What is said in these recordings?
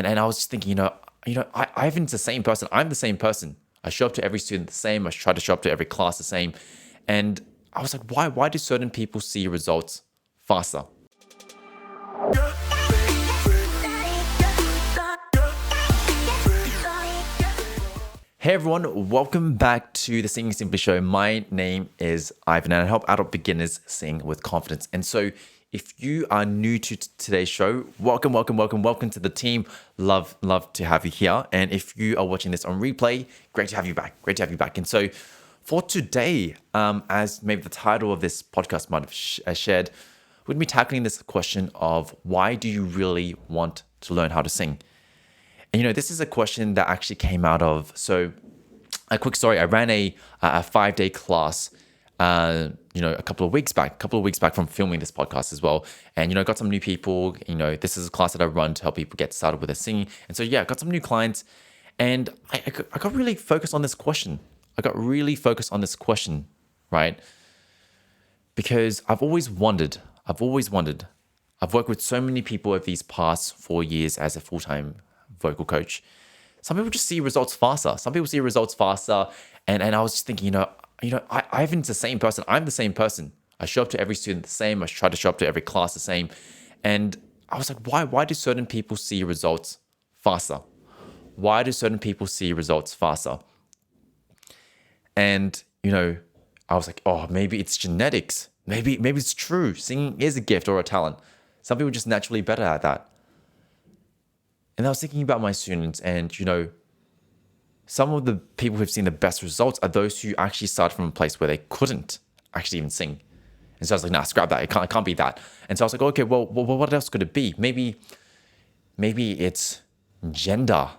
And I was just thinking, Ivan's the same person. I'm the same person. I show up to every student the same. I try to show up to every class the same. And I was like, why do certain people see results faster? Hey everyone, welcome back to the Singing Simply Show. My name is Ivan and I help adult beginners sing with confidence. And so if you are new to today's show, welcome to the team. Love to have you here. And if you are watching this on replay, great to have you back. And so for today, as maybe the title of this podcast might have shared, we're going to be tackling this question of why do you really want to learn how to sing? And this is a question that actually came out of, so a quick story, I ran a 5-day class, a couple of weeks back from filming this podcast as well. And, got some new people, this is a class that I run to help people get started with their singing. And so, I got some new clients and I got really focused on this question. Right? Because I've always wondered, I've worked with so many people over these past 4 years as a full-time vocal coach. Some people just see results faster. And I was just thinking, Ivan's the same person. I'm the same person. I show up to every student the same. I try to show up to every class the same. And I was like, why do certain people see results faster? And, I was like, oh, maybe it's genetics. Maybe it's true. Singing is a gift or a talent. Some people are just naturally better at that. And I was thinking about my students and, some of the people who've seen the best results are those who actually started from a place where they couldn't actually even sing. And so I was like, nah, scrap that. It can't be that. And so I was like, okay, well, what else could it be? Maybe it's gender.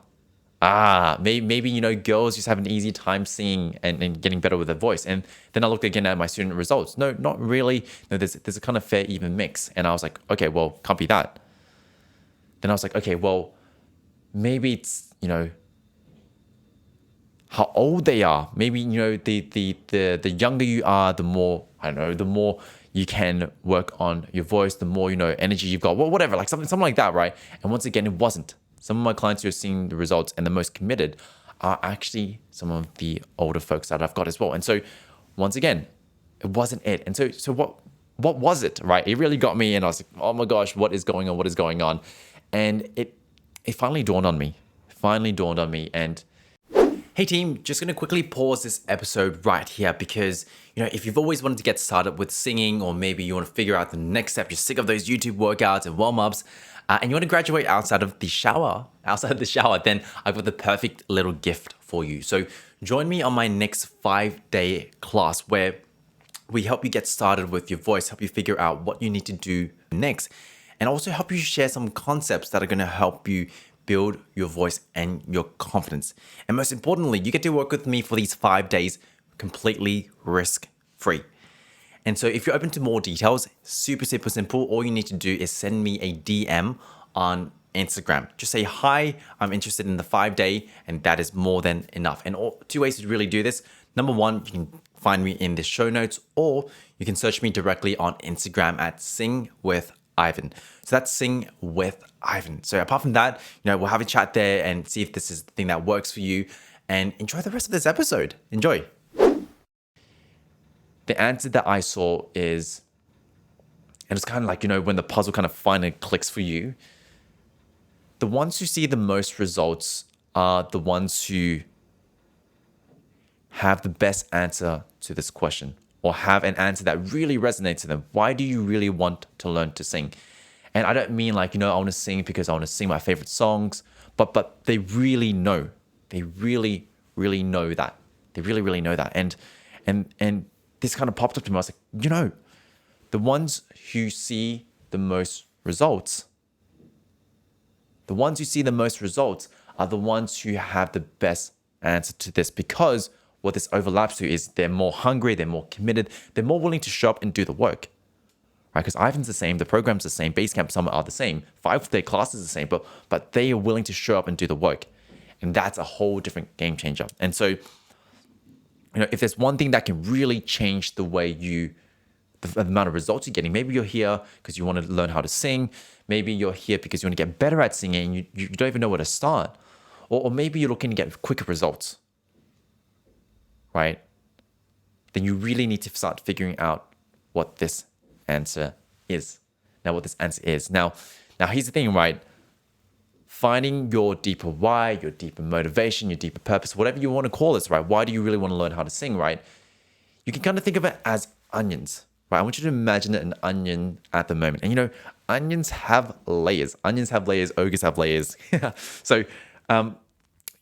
Maybe girls just have an easy time singing and getting better with their voice. And then I looked again at my student results. No, not really. No, there's a kind of fair, even mix. And I was like, okay, well, can't be that. Then I was like, okay, well, maybe it's, how old they are. Maybe, the younger you are, the more you can work on your voice, the more, energy you've got, well, whatever, like something like that, right? And once again, it wasn't. Some of my clients who are seeing the results and the most committed are actually some of the older folks that I've got as well. And so once again, it wasn't it. And so what was it, right? It really got me and I was like, oh my gosh, what is going on? And it finally dawned on me. And hey team, just going to quickly pause this episode right here because, if you've always wanted to get started with singing or maybe you want to figure out the next step, you're sick of those YouTube workouts and warm-ups and you want to graduate outside of the shower, then I've got the perfect little gift for you. So join me on my next 5-day class where we help you get started with your voice, help you figure out what you need to do next, and also help you share some concepts that are going to help you build your voice and your confidence. And most importantly, you get to work with me for these 5 days completely risk-free. And so if you're open to more details, super simple. All you need to do is send me a DM on Instagram. Just say, hi, I'm interested in the 5-day, and that is more than enough. And two ways to really do this. Number one, you can find me in the show notes, or you can search me directly on Instagram at Sing with Ivan. So that's Sing with Ivan. So apart from that, we'll have a chat there and see if this is the thing that works for you and enjoy the rest of this episode. Enjoy. The answer that I saw is, and it's kind of like, when the puzzle kind of finally clicks for you, the ones who see the most results are the ones who have the best answer to this question, or have an answer that really resonates to them. Why do you really want to learn to sing? And I don't mean like, I want to sing because I want to sing my favorite songs, but they really know. They really know that. And this kind of popped up to me. I was like, the ones who see the most results, are the ones who have the best answer to this, because what this overlaps to is they're more hungry, they're more committed, they're more willing to show up and do the work, right? Because Ivan's the same, the program's the same, Basecamp Summit are the same, 5-day classes are the same, but they are willing to show up and do the work. And that's a whole different game changer. And so, if there's one thing that can really change the way the amount of results you're getting, maybe you're here because you want to learn how to sing, Maybe you're here because you want to get better at singing and you don't even know where to start. Or maybe you're looking to get quicker results, right? Then you really need to start figuring out what this answer is. Now, here's the thing, right? Finding your deeper why, your deeper motivation, your deeper purpose, whatever you want to call this, right? Why do you really want to learn how to sing, right? You can kind of think of it as onions, right? I want you to imagine an onion at the moment. And onions have layers. Onions have layers, ogres have layers. So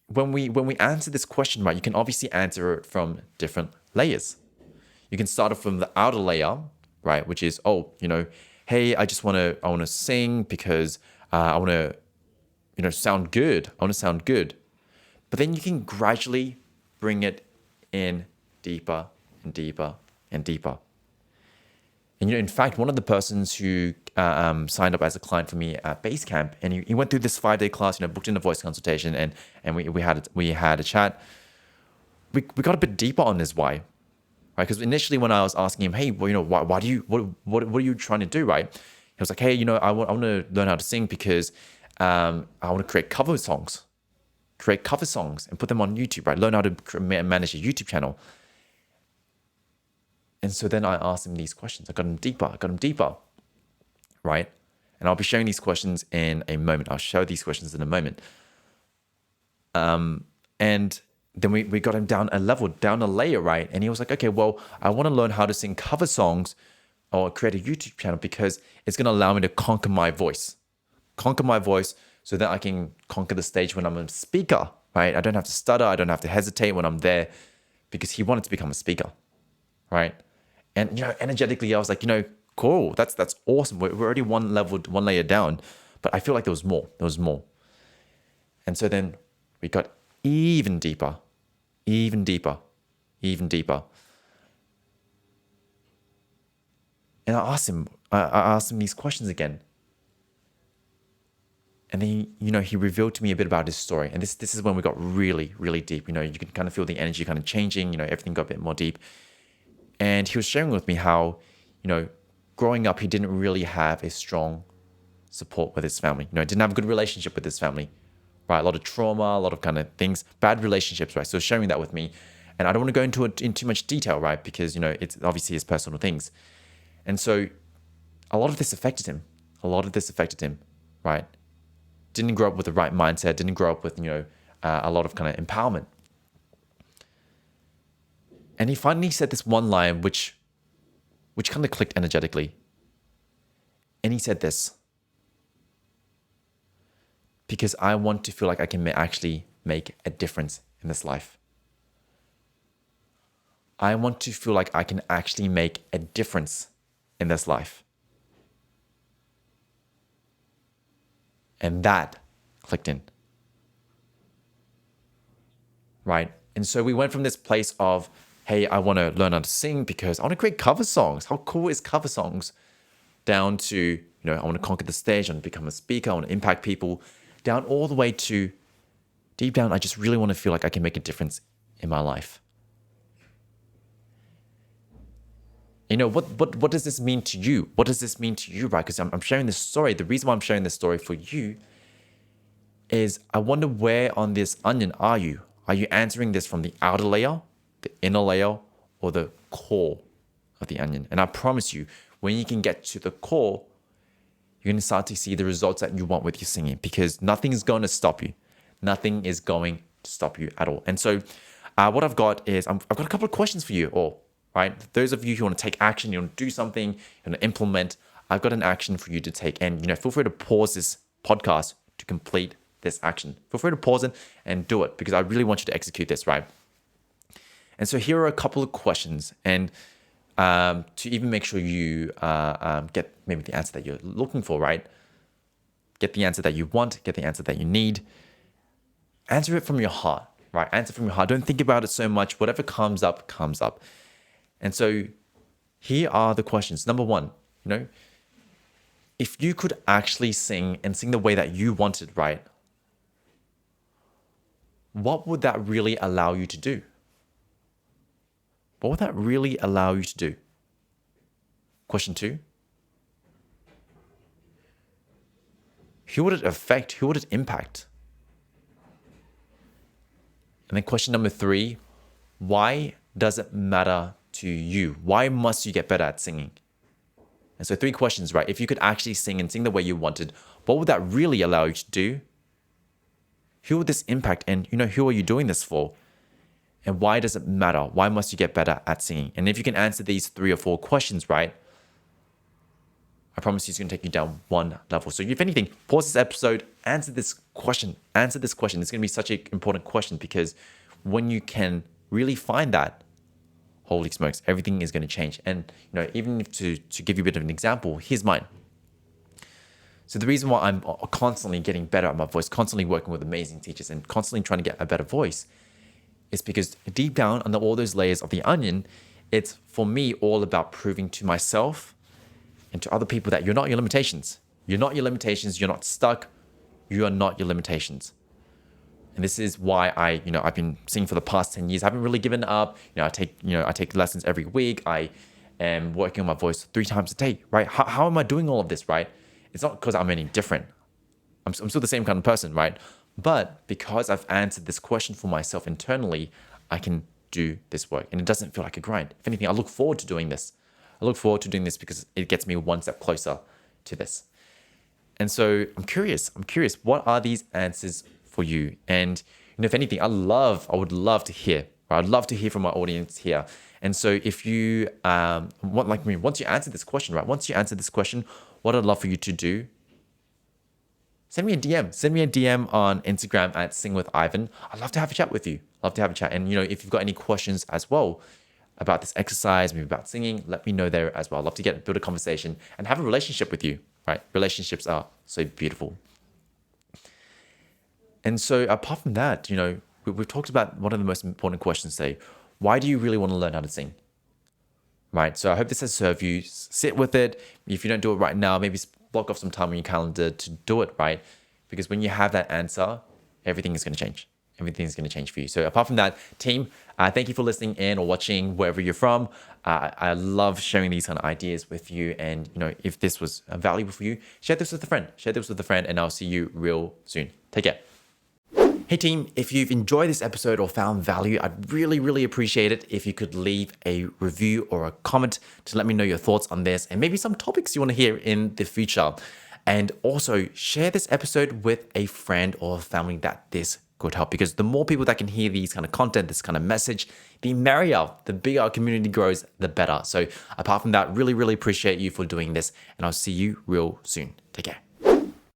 when we answer this question, right, you can obviously answer it from different layers. You can start off from the outer layer, right, which is, hey, I want to sing because I want to, sound good. I want to sound good. But then you can gradually bring it in deeper and deeper and deeper. And in fact, one of the persons who signed up as a client for me at Basecamp, and he went through this 5-day class, booked in a voice consultation, and we had a chat. We got a bit deeper on his why, right? Because initially when I was asking him, hey, well, why do you what are you trying to do, right? He was like, hey, I want to learn how to sing because I want to create cover songs and put them on YouTube, right? Learn how to manage a YouTube channel. And so then I asked him these questions. I got him deeper, right? And I'll be sharing these questions in a moment. I'll show these questions in a moment. And then we got him down a level, down a layer, right? And he was like, okay, well, I want to learn how to sing cover songs or create a YouTube channel because it's going to allow me to conquer my voice so that I can conquer the stage when I'm a speaker, right? I don't have to stutter. I don't have to hesitate when I'm there, because he wanted to become a speaker, right? And, energetically, I was like, cool. That's awesome. We're already one layer down, but I feel like there was more. And so then we got even deeper. And I asked him these questions again. And then, he revealed to me a bit about his story. And this is when we got really, really deep. You can kind of feel the energy kind of changing, everything got a bit more deep. And he was sharing with me how, growing up, he didn't really have a strong support with his family. Didn't have a good relationship with his family, right? A lot of trauma, a lot of kind of things, bad relationships, right? So sharing that with me. And I don't want to go into it in too much detail, right? Because, it's obviously his personal things. And so a lot of this affected him, right? Didn't grow up with the right mindset, didn't grow up with, a lot of kind of empowerment. And he finally said this one line, which kind of clicked energetically. And he said this: because I want to feel like I can actually make a difference in this life. I want to feel like I can actually make a difference in this life. And that clicked in, right? And so we went from this place of, hey, I want to learn how to sing because I want to create cover songs. How cool is cover songs? Down to, I want to conquer the stage, I want to become a speaker, I want to impact people, down all the way to deep down, I just really want to feel like I can make a difference in my life. What does this mean to you? What does this mean to you, right? Because I'm sharing this story. The reason why I'm sharing this story for you is I wonder, where on this onion are you? Are you answering this from the outer layer, the inner layer, or the core of the onion? And I promise you, when you can get to the core, you're going to start to see the results that you want with your singing, because nothing is going to stop you. Nothing is going to stop you at all. And so what I've got is, I've got a couple of questions for you all, right? Those of you who want to take action, you want to do something, you want to implement, I've got an action for you to take. And, feel free to pause this podcast to complete this action. Feel free to pause it and do it, because I really want you to execute this, right? And so here are a couple of questions, and to even make sure you get maybe the answer that you're looking for, right? Get the answer that you want, get the answer that you need. Answer it from your heart, right? Answer from your heart. Don't think about it so much. Whatever comes up, comes up. And so here are the questions. Number one, if you could actually sing and sing the way that you wanted, right? What would that really allow you to do? What would that really allow you to do? Question two. Who would it affect? Who would it impact? And then question number 3, why does it matter to you? Why must you get better at singing? And so 3 questions, right? If you could actually sing and sing the way you wanted, what would that really allow you to do? Who would this impact? And who are you doing this for? And why does it matter? Why must you get better at singing? And if you can answer these 3 or 4 questions, right, I promise you it's going to take you down one level. So if anything, pause this episode, answer this question. Answer this question. It's going to be such an important question because when you can really find that, holy smokes, everything is going to change. And even if to give you a bit of an example, here's mine. So the reason why I'm constantly getting better at my voice, constantly working with amazing teachers and constantly trying to get a better voice is because deep down under all those layers of the onion, it's for me all about proving to myself and to other people that you're not your limitations. You're not your limitations. You're not stuck. You are not your limitations. And this is why I've been singing for the past 10 years. I haven't really given up. I take lessons every week. I am working on my voice 3 times a day, right? How am I doing all of this, right? It's not because I'm any different. I'm still the same kind of person, right? But because I've answered this question for myself internally, I can do this work. And it doesn't feel like a grind. If anything, I look forward to doing this. I look forward to doing this because it gets me one step closer to this. And so I'm curious, what are these answers for you? And if anything, I would love to hear, right? I'd love to hear from my audience here. And so if you once you answer this question, right? Once you answer this question, what I'd love for you to do, send me a DM. Send me a DM on Instagram at Sing with Ivan. I'd love to have a chat with you. Love to have a chat. And if you've got any questions as well about this exercise, maybe about singing, let me know there as well. I'd love to build a conversation and have a relationship with you, right? Relationships are so beautiful. And so apart from that, we've talked about one of the most important questions today. Why do you really want to learn how to sing? Right? So I hope this has served you. Sit with it. If you don't do it right now, maybe block off some time on your calendar to do it, right? Because when you have that answer, everything is going to change. Everything is going to change for you. So apart from that, team, thank you for listening in or watching wherever you're from. I love sharing these kind of ideas with you. And, if this was valuable for you, share this with a friend. And I'll see you real soon. Take care. Hey team, if you've enjoyed this episode or found value, I'd really, really appreciate it if you could leave a review or a comment to let me know your thoughts on this and maybe some topics you want to hear in the future. And also share this episode with a friend or family that this could help, because the more people that can hear these kind of content, this kind of message, the merrier, the bigger our community grows, the better. So apart from that, really, really appreciate you for doing this, and I'll see you real soon. Take care.